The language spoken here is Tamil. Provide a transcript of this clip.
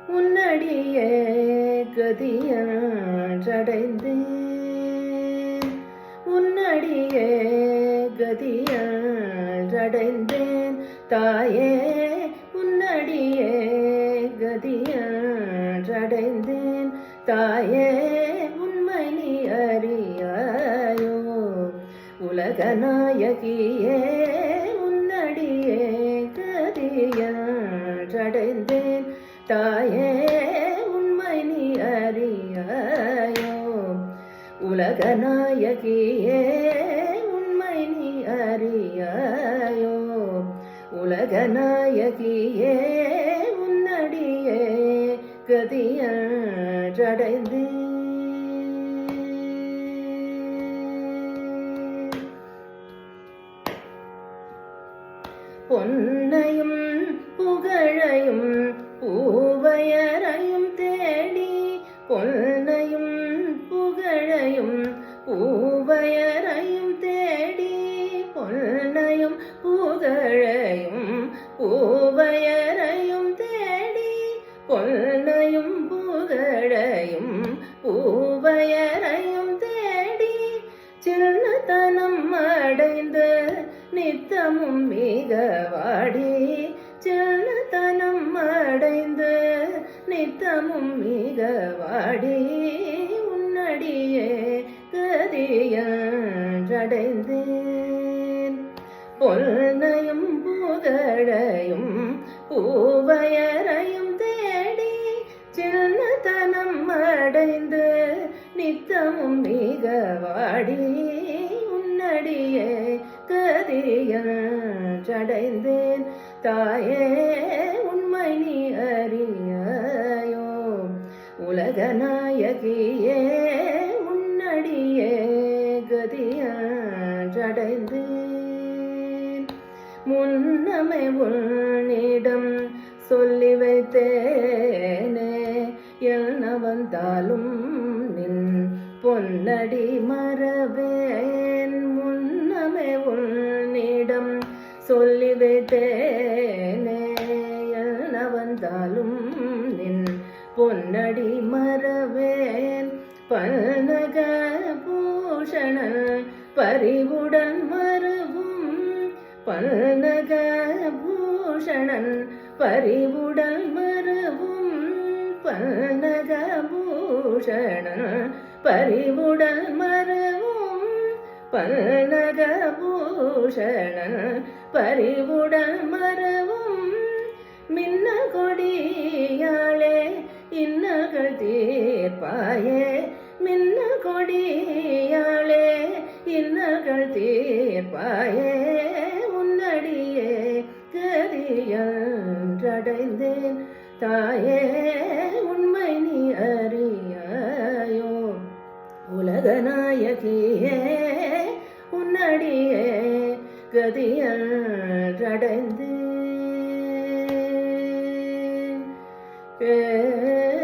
உன்னடியே கதியடைந்தேன் உன்னடியே கதியடைந்தேன் தாயே உன்னடியே கதியடைந்தேன் தாயே உண்மை நீ அறியாயோ உலகநாயகியே உன்னடியே கதியடைந்தேன் தாயே உண்மை நீ அறியாயோ உலகநாயகியே உண்மை நீ அறியாயோ உலகநாயகியே உன்னடியே கதியடைந்தேன் பொன்னையும் புகழையும் பூவையரையும் தேடி பொன்னையும் புகழையும் பூவையரையும் தேடி பொன்னையும் புகழையும் பூவையரையும் தேடி பொன்னையும் புகழையும் பூவையரையும் தேடி சின்னத்தனம் அடைந்து நித்தமும் மிக வாடி சின்னத்தனம் அடைந்து நித்தமும் மிக வாடி உன்னடியே கதியடைந்தேன் பொன்னையும் புகழையும் பூவையரையும் தேடி சின்னத்தனம் அடைந்து நித்தமும் மிக வாடி உன்னடியே கதியடைந்தேன் தாயே உண்மை நீ அறியாயோ உலகநாயகியே உன்னடியே கதியடைந்தேன் முன்னமே உன்னிடம் சொல்லி வைத்தேனே என்ன வந்தாலும் நின் பொன்னடி மறவேன் முன்னமே உன்னிடம் சொல்லி வைத்தேனே என்ன வந்தாலும் நின் பொன்னடி மறவேன் பல்நக பூஷணன் பரிவுடன் மறுவும் பல்நக பூஷணன் பரிவுடன் மறுவும் பல்நக பூஷணன் பரிவுடன் மறுவும் பல்நக பூஷணன் பரிவுடன் மறுவும் மின்ன கொடியாளே இன்னகள் தீர்ப்பாயே மின்ன கொடியாளே இன்னகள் தீர்ப்பாயே உன்னடியே கதியடைந்தேன் தாயே உண்மை நீ அறியாயோ உலகநாயகியே உன்னடியே கதியடைந்தேன்